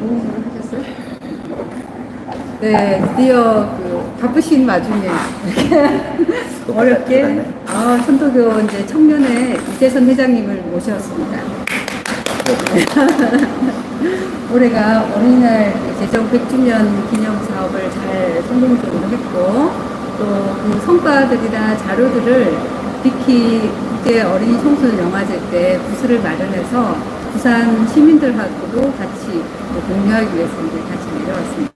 모험을 하셨어요? 네, 드디어 그 바쁘신 와중에 이렇게 어렵게 천도교 이제 청년회 이재선 회장님을 모셨습니다. 올해가 어린이날 제정 100주년 기념 사업을 잘 성공적으로 했고 또 그 성과들이나 자료들을 특히 국제 어린이 청소년 영화제 때 부스를 마련해서 부산 시민들하고도 같이 공유하기 위해서 이제 같이 내려왔습니다.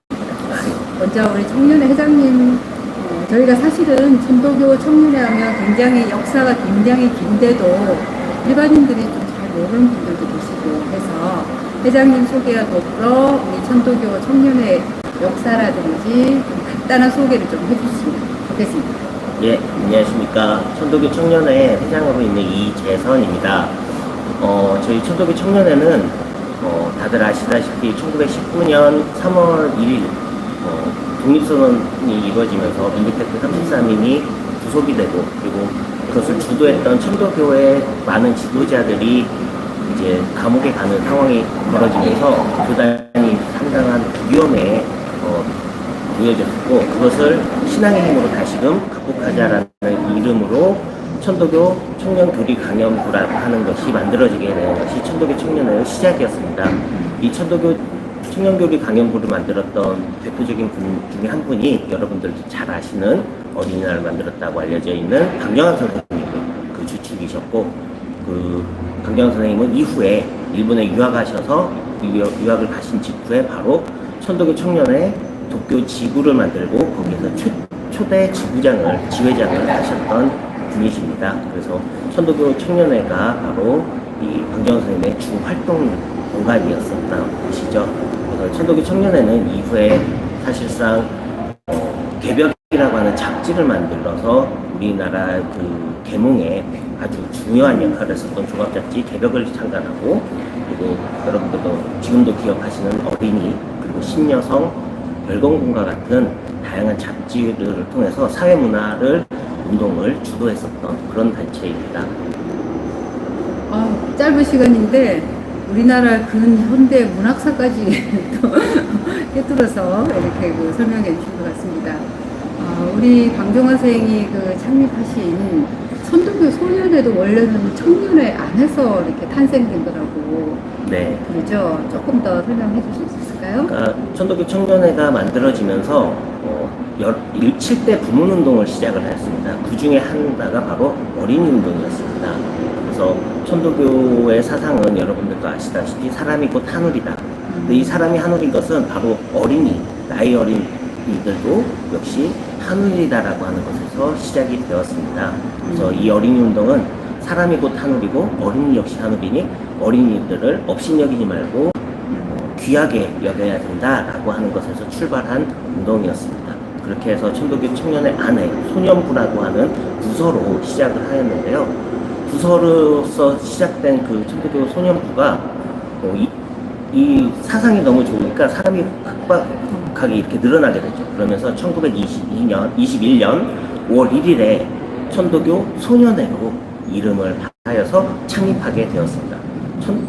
먼저 우리 청년회 회장님, 저희가 사실은 천도교 청년회 하면 굉장히 역사가 굉장히 긴데도 일반인들이 좀 잘 모르는 분들도 계시고 해서 회장님 소개와 더불어 우리 천도교 청년회 역사라든지 좀 간단한 소개를 좀 해주시면 좋겠습니다. 예, 안녕하십니까. 천도교 청년회 회장으로 있는 이재선입니다. 저희 천도교 청년회는 다들 아시다시피 1919년 3월 1일 독립선언이 이루어지면서 민주택트 33인이 구속이 되고 그리고 그것을 주도했던 천도교의 많은 지도자들이 이제 감옥에 가는 상황이 벌어지면서 교단이 상당한 위험에 놓여졌고 그것을 신앙의 힘으로 다시금 극복하자라는 이름으로 천도교 청년교리 강연부라고 하는 것이 만들어지게 된 것이 천도교 청년회의 시작이었습니다. 이 천도교 청년교리 강연부를 만들었던 대표적인 분 중에 한 분이 여러분들도 잘 아시는 어린이날을 만들었다고 알려져 있는 강경환 선생님이 그 주축이셨고 그 강경환 선생님은 이후에 일본에 유학하셔서 유학을 가신 직후에 바로 천도교 청년회 도쿄 지구를 만들고 거기에서 초대 지회장을 하셨던 분이십니다. 그래서 천도교 청년회가 바로 이 강경환 선생님의 주 활동 공간이었었던 것이죠. 그래서 천도교 청년회는 이후에 사실상 개벽이라고 하는 잡지를 만들어서 우리나라 그 계몽에 아주 중요한 역할을 했었던 종합잡지 개벽을 창간하고 그리고 여러분들도 지금도 기억하시는 어린이 그리고 신여성 별공군과 같은 다양한 잡지를 통해서 사회문화를 운동을 주도했었던 그런 단체입니다. 짧은 시간인데 우리나라 근현대 문학사까지 또 꿰뚫어서 이렇게 그 설명해 주신 것 같습니다. 우리 강정환 선생이 그 창립하신 천도교 소년회도 원래는 청년회 안에서 이렇게 탄생된 거라고. 네. 그러죠? 조금 더 설명해 주실 수 있을까요? 그러니까 천도교 청년회가 만들어지면서 7대 부문운동을 시작을 했습니다. 그 중에 하나가 바로 어린이 운동이었습니다. 그래서 천도교의 사상은 여러분들도 아시다시피 사람이 곧 하늘이다. 근데 이 사람이 하늘인 것은 바로 어린이, 나이 어린 이들도 역시 하늘이다라고 하는 것에서 시작이 되었습니다. 그래서 이 어린이 운동은 사람이 곧 하늘이고 어린이 역시 하늘이니 어린이들을 업신여기지 말고 귀하게 여겨야 된다라고 하는 것에서 출발한 운동이었습니다. 그렇게 해서 천도교 청년회 안에 소년부라고 하는 부서로 시작을 하였는데요. 부서로서 시작된 그 천도교 소년부가 이 사상이 너무 좋으니까 사람이 급박하게 이렇게 늘어나게 되죠. 그러면서 1921년 5월 1일에 천도교 소년회로 이름을 하여서 창립하게 되었습니다.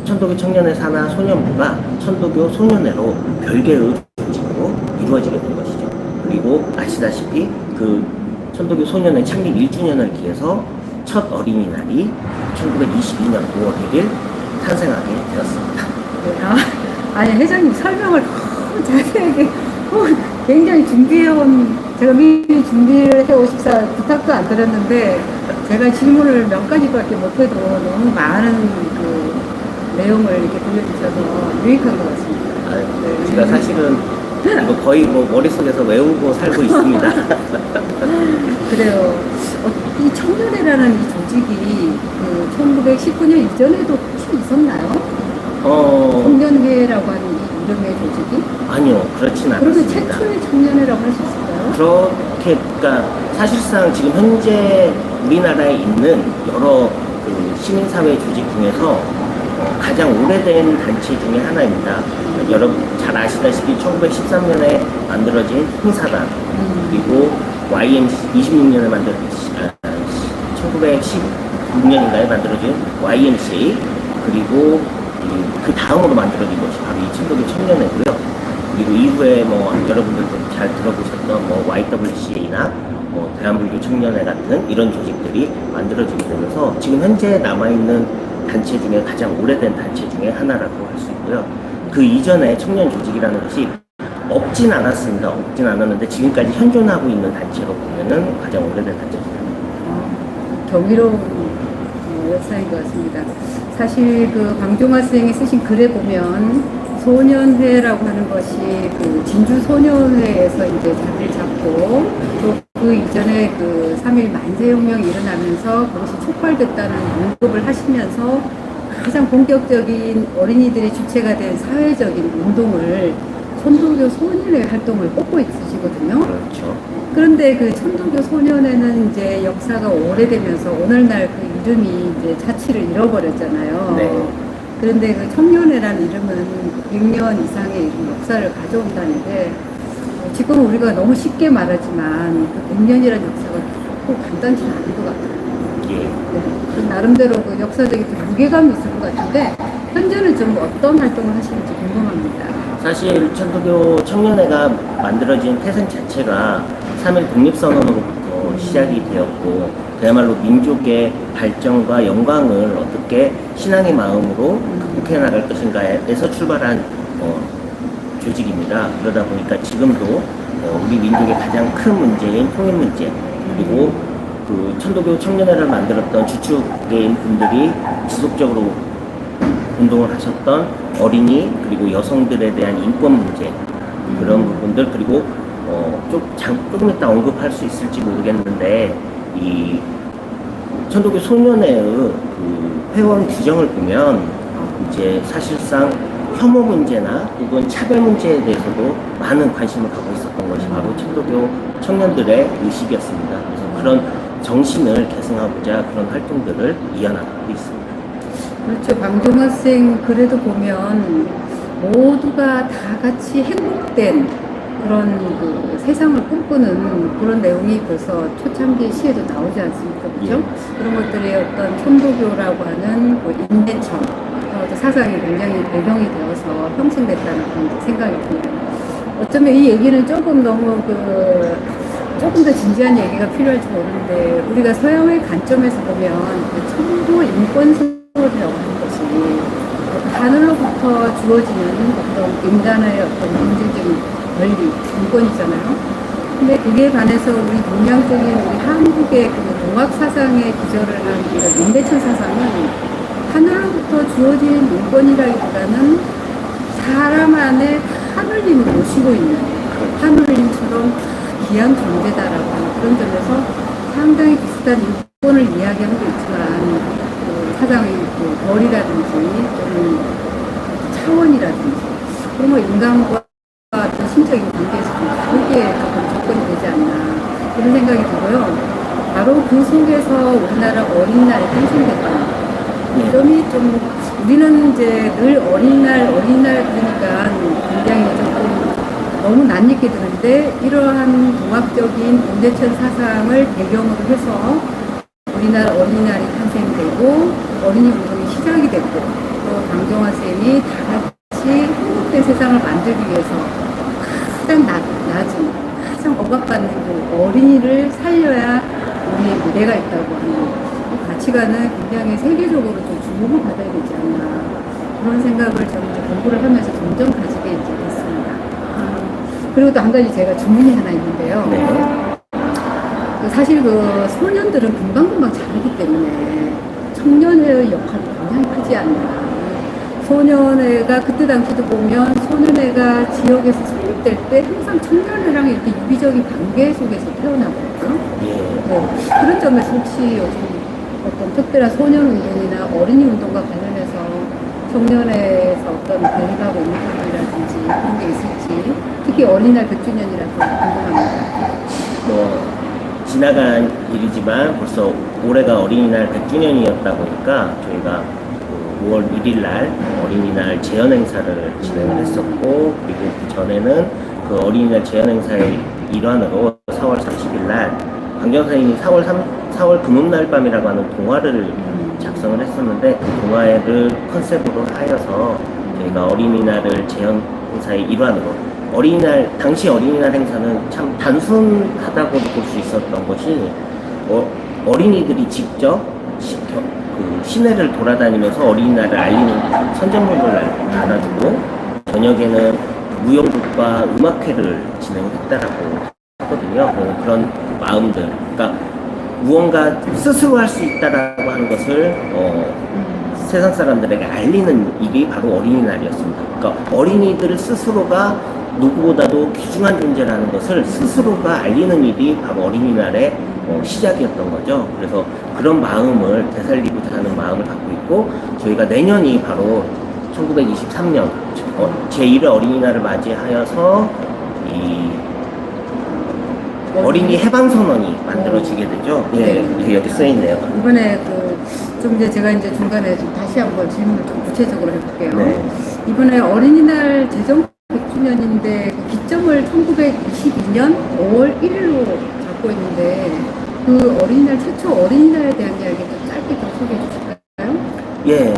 천도교 청년회 산하 소년부가 천도교 소년회로 별개의 조직으로 이루어지게 된 것이죠. 그리고 아시다시피 그 천도교 소년회 창립 1주년을 기해서 첫 어린이날이 1922년 5월 1일 탄생하게 되었습니다. 아니 회장님 설명을 너무 자세하게 굉장히 준비해온 제가 미리 준비를 해오십사 부탁도 안 드렸는데 제가 질문을 몇 가지밖에 못해도 너무 많은 그 내용을 이렇게 들려주셔서 유익한 것 같습니다. 네. 제가 사실은 이거 거의 머릿속에서 외우고 살고 있습니다. 그래요. 이 청년회라는 이 조직이 그 1919년 이전에도 혹시 있었나요? 청년회라고 하는 이 이름의 조직이? 아니요, 그렇진 그러면 않습니다. 최초의 청년회라고 할 수 있을까요? 그렇게, 그러니까 사실상 지금 현재 우리나라에 있는 여러 그 시민사회 조직 중에서 가장 오래된 단체 중에 하나입니다. 여러분 잘 아시다시피 1913년에 만들어진 흥사단 그리고 YMC 26년에 1916년인가에 만들어진 YMCA 그리고 그 다음으로 만들어진 것이 바로 이 천도교 청년회고요. 그리고 이후에 뭐 여러분들도 잘 들어보셨던 뭐 YWCA나 뭐 대한불교 청년회 같은 이런 조직들이 만들어지게 되면서 지금 현재 남아있는 단체 중에 가장 오래된 단체 중에 하나라고 할 수 있고요. 그 이전에 청년 조직이라는 것이 없진 않았습니다. 없진 않았는데 지금까지 현존하고 있는 단체로 보면은 가장 오래된 단체입니다. 경이로운 역사인 것 같습니다. 사실 그 광종화 선생이 쓰신 글에 보면 소년회라고 하는 것이 그 진주 소년회에서 이제 자리를 잡고 또 그 이전에 그 3.1 만세혁명이 일어나면서 그것이 촉발됐다는 언급을 하시면서 가장 본격적인 어린이들의 주체가 된 사회적인 운동을 천도교 소년회 활동을 꼽고 있으시거든요. 그렇죠. 그런데 그 천도교 소년회는 이제 역사가 오래되면서 오늘날 그 이름이 이제 자취를 잃어버렸잖아요. 네. 그런데 그 청년회라는 이름은 100년 이상의 역사를 가져온다는데 지금 우리가 너무 쉽게 말하지만 그 100년이라는 역사가 결코 간단치 않은 것 같아요. 예. 네. 그 나름대로 그 역사적인 좀 무게감이 있을 것 같은데 현재는 좀 어떤 활동을 하시는지 궁금합니다. 사실 천도교 청년회가 만들어진 태생 자체가 3.1 독립선언으로부터 시작이 되었고 그야말로 민족의 발전과 영광을 어떻게 신앙의 마음으로 극복해 나갈 것인가에서 출발한 조직입니다. 그러다 보니까 지금도 우리 민족의 가장 큰 문제인 통일 문제 그리고 그 천도교 청년회를 만들었던 주축인 분들이 지속적으로 운동을 하셨던 어린이 그리고 여성들에 대한 인권 문제 그런 부분들 그리고 조금 이따 언급할 수 있을지 모르겠는데 이 천도교 소년회의 그 회원 규정을 보면 이제 사실상 혐오 문제나 혹은 차별 문제에 대해서도 많은 관심을 갖고 있었던 것이 바로 천도교 청년들의 의식이었습니다. 그래서 그런 정신을 계승하고자 그런 활동들을 이어나가고 있습니다. 그렇죠. 방종화 생 글에도 보면 모두가 다 같이 행복된 그런 그 세상을 꿈꾸는 그런 내용이 벌써 초창기 시에도 나오지 않습니까? 그죠? 예. 그런 것들이 어떤 천도교라고 하는 그 인내처럼 사상이 굉장히 배경이 되어서 형성됐다는 그런 생각이 듭니다. 어쩌면 이 얘기는 조금 너무 조금 더 진지한 얘기가 필요할지 모르는데 우리가 서양의 관점에서 보면 그 천도 인권선언이라고 하는 것이 하늘로부터 주어지는 어떤 인간의 어떤 경제적인 권리, 인권이잖아요. 근데 그게 반해서 우리 동양적인 우리 한국의 그 동학 사상의 기저를 한 이런 임대천 사상은 하늘로부터 주어진 인권이라기보다는 사람 안에 하늘님을 모시고 있는 하늘님처럼 귀한 존재다라고 하는 그런 점에서 상당히 비슷한 인권을 이야기하고 있지만 그 사상의 그 벌이라든지 또는 차원이라든지 그런 뭐 인간과 어떤 신적인 관계에서 좀 다르게 조금 접근이 되지 않나 그런 생각이 들고요. 바로 그 속에서 우리나라 어린날이 탄생됐다. 이 점이 좀 우리는 이제 늘 어린날 그러니까 굉장히 조금 너무 낯익게 드는데 이러한 동학적인 임대천 사상을 배경으로 해서 우리나라 어린이날이 탄생되고 어린이 운동이 시작이 됐고 또 방종화 쌤이 다 같이 행복된 세상을 만들기 위해서 가장 낮은 가장 억압받는 그 어린이를 살려야 우리의 미래가 있다고 하는 이 가치관은 굉장히 세계적으로 좀 주목을 받아야 되지 않나 그런 생각을 저는 이제 공부를 하면서 점점 가지게 이제 됐습니다. 그리고 또 한 가지 제가 질문이 하나 있는데요. 네. 사실 그 소년들은 금방금방 자라기 때문에 청년회의 역할이 굉장히 크지 않나. 소년회가 그때 당시도 보면 소년회가 지역에서 설립될 때 항상 청년회랑 이렇게 유기적인 관계 속에서 태어나거든요. 네. 그런 점에서 혹시 요즘 어떤 특별한 소년 운동이나 어린이 운동과 관련해서 청년회에서 어떤 대립하고 있는 부분이라든지 그런 게 있을지 특히 어린이날 100주년이라서 궁금합니다. 지나간 일이지만 벌써 올해가 어린이날 100주년이었다 보니까 저희가 5월 1일 날 어린이날 재현 행사를 진행을 했었고 그리고 그 전에는 그 어린이날 재현 행사의 일환으로 4월 30일 날 강경 선생님이 4월 금음날 밤이라고 하는 동화를 작성을 했었는데 그 동아회를 컨셉으로 하여서 저희가 어린이날을 재현 행사의 일환으로 당시 어린이날 행사는 참 단순하다고도 볼 수 있었던 것이 어린이들이 직접 시내를 돌아다니면서 어린이날을 알리는 선전물을 나눠주고 저녁에는 무용극과 음악회를 진행했다라고 하거든요. 그런 마음들, 그러니까 무언가 스스로 할 수 있다라고 하는 것을 세상 사람들에게 알리는 일이 바로 어린이날이었습니다. 그러니까 어린이들 스스로가 누구보다도 귀중한 존재라는 것을 스스로가 알리는 일이 바로 어린이날의 시작이었던 거죠. 그래서 그런 마음을 되살리고자 하는 마음을 갖고 있고 저희가 내년이 바로 1923년 제1회 어린이날을 맞이하여서 이 어린이 해방선언이 만들어지게 되죠. 네, 여기 써있네요. 이번에 좀 이제 제가 이제 중간에 좀 다시 한번 질문을 좀 구체적으로 해볼게요. 네. 이번에 어린이날 제정 100주년인데 그 기점을 1922년 5월 1일로 잡고 있는데 그 어린이날 최초 어린이날에 대한 이야기 좀 짧게 좀 소개해 주실까요? 예,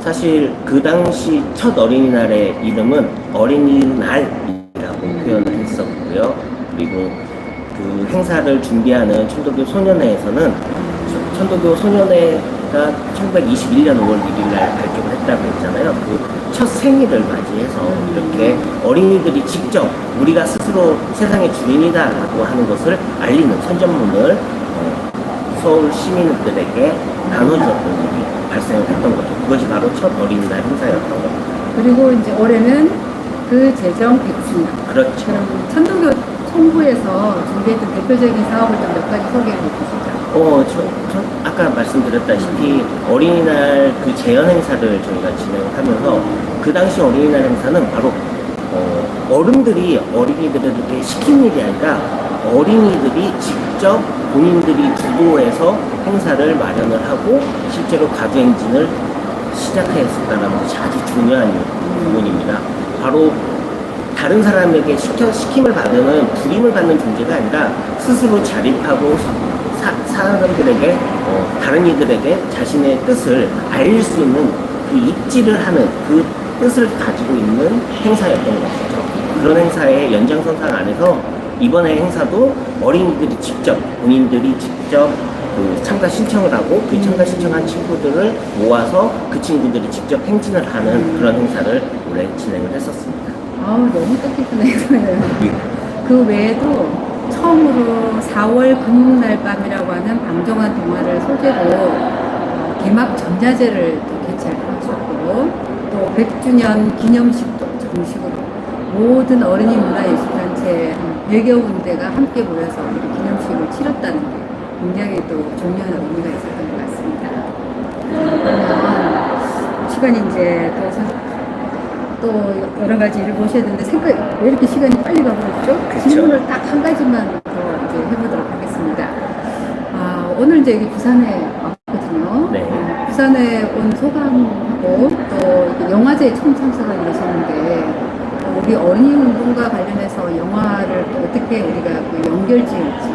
사실 그 당시 첫 어린이날의 이름은 어린이날이라고 표현을 했었고요. 그리고 그 행사를 준비하는 천도교 소년회에서는 천도교 소년회가 1921년 5월 1일 날 발족을 했다고 했잖아요. 그 첫 생일을 맞이해서 이렇게 어린이들이 직접 우리가 스스로 세상의 주인이다라고 하는 것을 알리는 선전문을 서울 시민들에게 나눠주었던 일이 발생을 했던 거죠. 그것이 바로 첫 어린이날 행사였던 거죠. 그리고 이제 올해는 그 제정 100주년. 그렇죠. 그럼 천도교 총부에서 준비했던 대표적인 사업을 좀 몇 가지 소개해 주시죠. 아까 말씀드렸다시피 어린이날 그 재현 행사를 저희가 진행을 하면서 그 당시 어린이날 행사는 바로 어른들이 어린이들에게 시킨 일이 아니라 어린이들이 직접 본인들이 주도해서 행사를 마련을 하고 실제로 가주행진을 시작했었다는 것이 아주 중요한 부분입니다. 바로 다른 사람에게 시킴을 받으면 불임을 받는 존재가 아니라 스스로 자립하고 사람들에게 다른 이들에게 자신의 뜻을 알릴 수 있는 그 입지를 하는 그 뜻을 가지고 있는 행사였던 것이죠. 그런 행사의 연장선상 안에서 이번에 행사도 어린이들이 직접 본인들이 직접 참가 신청을 하고 그 참가 신청한 친구들을 모아서 그 친구들이 직접 행진을 하는 그런 행사를 올해 진행을 했었습니다. 너무 뜻깊은 그 외에도 처음으로 4월 금요날 밤이라고 하는 방정환 동화를 소재로 개막 전자제를 또 개최하셨고 또 100주년 기념식도 정식으로 모든 어린이 문화예술단체 100여 군데가 함께 모여서 이 기념식을 치렀다는 게 굉장히 또 중요한 의미가 있었던 것 같습니다. 그러면 시간이 이제 또 여러 가지 일을 보셔야 되는데 왜 이렇게 시간이 빨리 가버렸죠? 그렇죠. 질문을 딱 한 가지만 더 이제 해보도록 하겠습니다. 오늘 이제 여기 부산에 왔거든요. 네. 부산에 온 소감하고 또 영화제에 처음 참석을 하셨는데 우리 어린이 운동과 관련해서 영화를 또 어떻게 우리가 연결지을지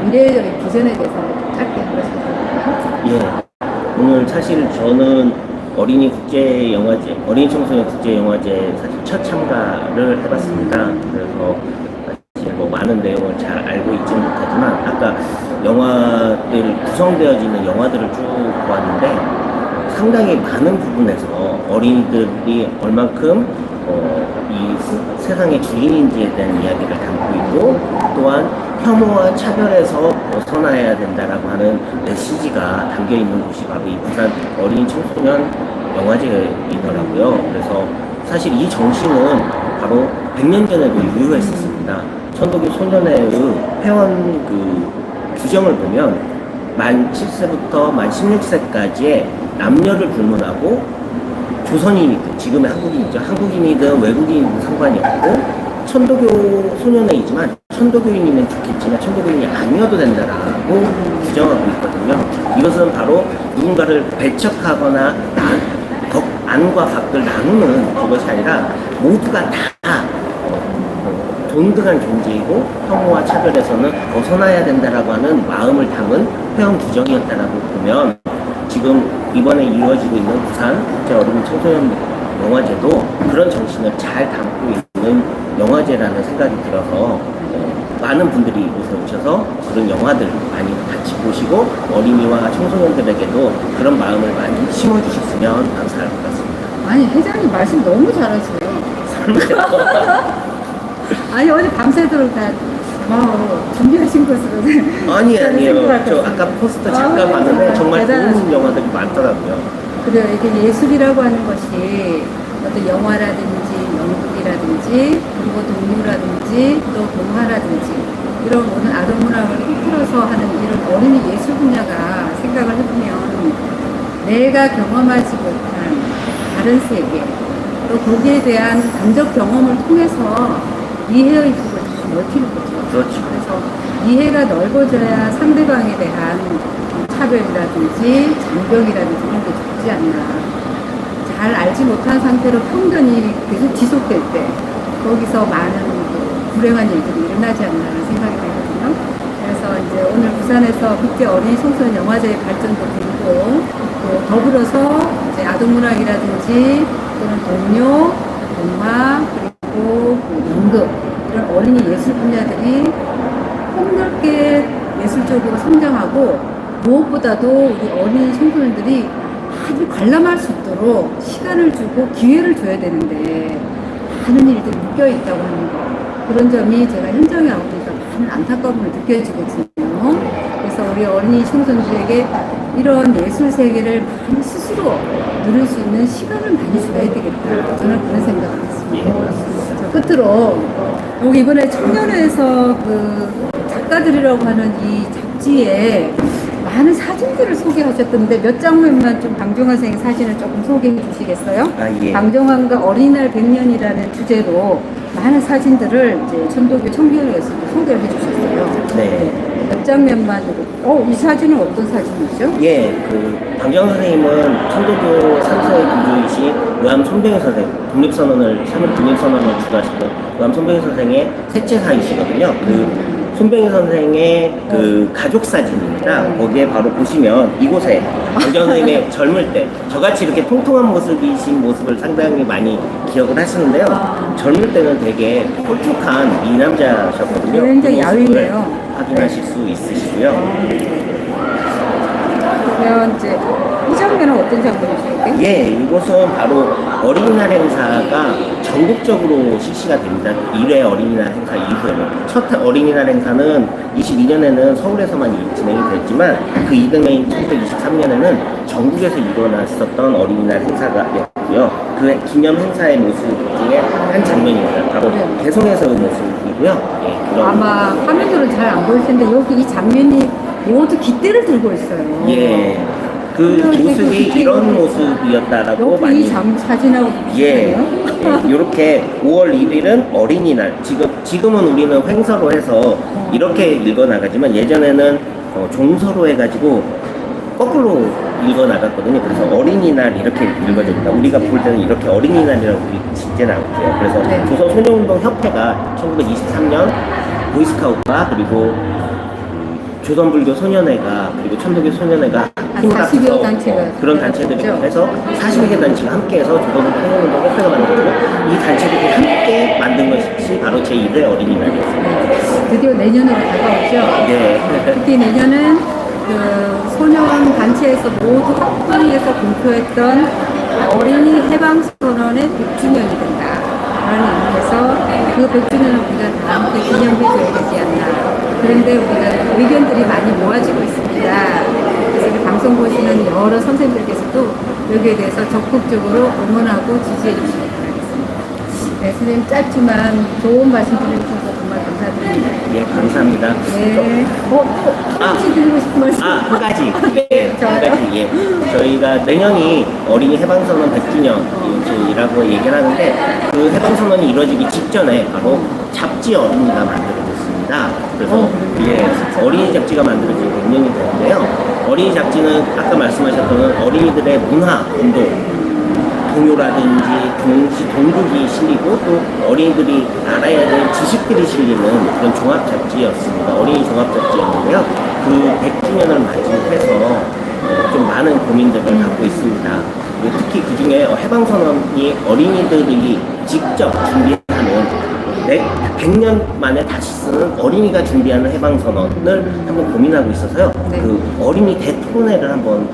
미래의 비전에 대해서 짧게 한 말씀 해주실까요? 예. 오늘 사실 저는 어린이 국제영화제, 어린이 청소년 국제영화제 사실 첫 참가를 해봤습니다. 그래서 사실 많은 내용을 잘 알고 있지는 못하지만 아까 영화들 구성되어지는 영화들을 쭉 보았는데 상당히 많은 부분에서 어린이들이 얼만큼 이 세상의 주인인지에 대한 이야기를 담고 있고 또한 혐오와 차별에서 벗어나야 된다라고 하는 메시지가 담겨 있는 곳이 바로 이 부산 어린이 청소년 영화제이더라고요. 그래서 사실 이 정신은 바로 100년 전에도 유효했었습니다. 천도교 소년회의 회원 규정을 보면 만 7세부터 만 16세까지의 남녀를 불문하고 조선인이든 지금의 한국인이죠. 한국인이든 외국인이든 상관이 없고 천도교 소년회이지만 천도교인이면 좋겠지만 천도교인이 아니어도 된다라고 규정하고 있거든요. 이것은 바로 누군가를 배척하거나 안과 밖을 나누는 그것이 아니라 모두가 다 동등한 존재이고 혐오와 차별에서는 벗어나야 된다라고 하는 마음을 담은 회원 규정이었다라고 보면 지금 이번에 이루어지고 있는 부산 국제 어린이 청소년 영화제도 그런 정신을 잘 담고 있는 영화제라는 생각이 들어서 많은 분들이 이곳에 오셔서 그런 영화들 많이 같이 보시고 어린이와 청소년들에게도 그런 마음을 많이 심어주셨으면 감사할 것 같습니다. 아니, 회장님 말씀 너무 잘하세요. 아니, 어제 밤새도록 다 준비하신 것으로. 아니에요. 저 아까 포스터 잠깐 봤는데 정말 좋은 대단하십니다. 영화들이 많더라고요. 그래요. 이게 예술이라고 하는 것이 어떤 영화라든지 연극이라든지 그리고 동요라든지 또 동화라든지 이런 모든 아동 문학을 통틀어서 하는 이런 어린이 예술 분야가 생각을 해보면 내가 경험하지 못한 다른 세계 또 거기에 대한 감적 경험을 통해서 이해의 폭을 더 넓히는 거죠. 그렇죠. 그래서 이해가 넓어져야 상대방에 대한 차별이라든지 장벽이라든지 이런 게 적지 않나. 잘 알지 못한 상태로 편견이 계속 지속될 때 거기서 많은 불행한 일들이 일어나지 않나라는 생각이 들거든요. 그래서 이제 오늘 부산에서 국제 어린이 청소년 영화제의 발전도 그리고 또 더불어서 이제 아동문학이라든지 또는 동요, 동화 그리고 연극 이런 어린이 예술 분야들이 폭넓게 예술적으로 성장하고 무엇보다도 우리 어린이 청소년들이 아주 관람할 수 있도록 시간을 주고 기회를 줘야 되는데 많은 일들이 묶여 있다고 하는 거 그런 점이 제가 현장에 와보니까 많은 안타까움을 느껴지거든요. 그래서 우리 어린이 청소년들에게 이런 예술 세계를 많이 스스로 누릴 수 있는 시간을 많이 줘야 되겠다. 저는 그런 생각을 했습니다. 자, 끝으로 여기 이번에 청년회에서 그 작가들이라고 하는 이 잡지에 많은 사진들을 소개하셨던데 몇 장면만 좀 방종환 선생님 사진을 조금 소개해 주시겠어요? 예. 방종환과 어린이날 100년이라는 주제로 많은 사진들을 이제 천도교 청년회에서 소개를 해 주셨어요. 네. 몇 장면만으로. 이 사진은 어떤 사진이죠? 예, 방정 선생님은 천도교 3세 교주이신 의암 손병희 선생, 독립선언을, 3일 독립선언을 주도하시던 의암 손병희 선생의 셋째 사이시거든요. 손병희 선생의 가족 사진입니다. 거기에 바로 보시면 이곳에 방정 선생님의 젊을 때 저같이 이렇게 통통한 모습이신 모습을 상당히 많이 기억을 하시는데요. 젊을 때는 되게 홀쭉한 미남자셨거든요. 굉장히 그 모습을 야위네요. 확인하실 수 있으시고요. 그러면 이제 이 장면은 어떤 장면이죠? 예, 이곳은 바로 어린이날 행사가 전국적으로 실시가 됩니다. 1회 어린이날 행사 이후에는. 첫 어린이날 행사는 22년에는 서울에서만 진행이 됐지만 그 이듬해인 1923년에는 전국에서 일어났었던 어린이날 행사가였고요. 그 기념 행사의 모습 중에 한 장면입니다. 바로 개성에서의 모습이고요. 예, 그런 아마 화면으로는 잘 안 보일 텐데 여기 이 장면이 모두 깃대를 들고 있어요. 예. 그 모습이 이런 모습이었다라고 옆에 많이 이 사진하고 예, 비슷해요. 이렇게 5월 1일은 어린이날. 지금은 우리는 횡서로 해서 이렇게 읽어나가지만 예전에는 종서로 해가지고 거꾸로 읽어나갔거든요. 그래서 어린이날 이렇게 읽어집니다. 우리가 볼 때는 이렇게 어린이날이라고 직제 나올게요. 그래서 네. 조선소년운동협회가 1923년 보이스카우트가 그리고 조선불교 소년회가 그리고 천도교 소년회가 한 40여 단체가 그런 단체들이 그렇죠. 해서 40여 개 단체가 함께해서 조선불교 소년운동 협회가 만들었고 이 단체들이 함께 만든 것이 바로 제1회 어린이날이었습니다. 드디어 내년으로 다가오죠. 네. 특히 내년은 그 소년 단체에서 모두 합동해서 공표했던 어린이 해방선언의 100주년이 된다. 라는 의미에서 그 100주년을 우리가 다 함께 기념해줘야 되지 않나. 그런데 우리가 의견들이 많이 모아지고 있습니다. 그래서 이 방송 보시는 여러 선생님들께서도 여기에 대해서 적극적으로 응원하고 지지해 주시기 바라겠습니다. 네, 선생님 짧지만 좋은 말씀 드려주셔서 정말 감사드립니다. 예, 감사합니다. 네. 또 혹시 드리고 싶은 말씀? 한 가지. 예, 한 가지. 예. 저희가 내년이 어린이 해방선언 100주년이라고 얘기를 하는데 그 해방선언이 이루어지기 직전에 바로 잡지 어린이가 만들어졌습니다. 그래서 어린이 잡지가 만들어진 100년이 되는데요. 어린이 잡지는 아까 말씀하셨던 어린이들의 문화 운동, 동요라든지 동국이 실리고 또 어린이들이 알아야 될 지식들이 실리는 그런 종합 잡지였습니다. 어린이 종합 잡지였는데요. 그 100주년을 맞이해서 좀 많은 고민들을 갖고 있습니다. 그리고 특히 그 중에 해방선언이 어린이들이 직접 준비하는 100년 만에 다시 쓰는 어린이가 준비하는 해방선언을 한번 고민하고 있어서요. 네. 그 어린이 대토론회를 한번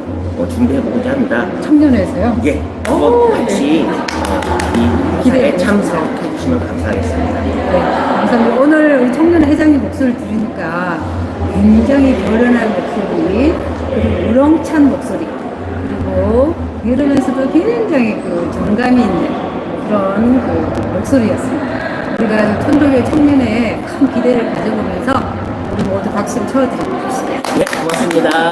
준비해보고자 합니다. 청년회에서요? 예, 오, 한번 같이 이 기대해 행사에 참석해주시면 감사하겠습니다. 네, 감사합니다. 오늘 우리 청년 회장님 목소리를 들으니까 굉장히 결연한 목소리, 그리고 우렁찬 목소리, 그리고 이러면서도 굉장히 그 정감이 있는 그런 그 목소리였습니다. 우리가 천도교 청년회에 큰 기대를 가져보면서 우리 모두 박수를 쳐드립시다. 네, 고맙습니다.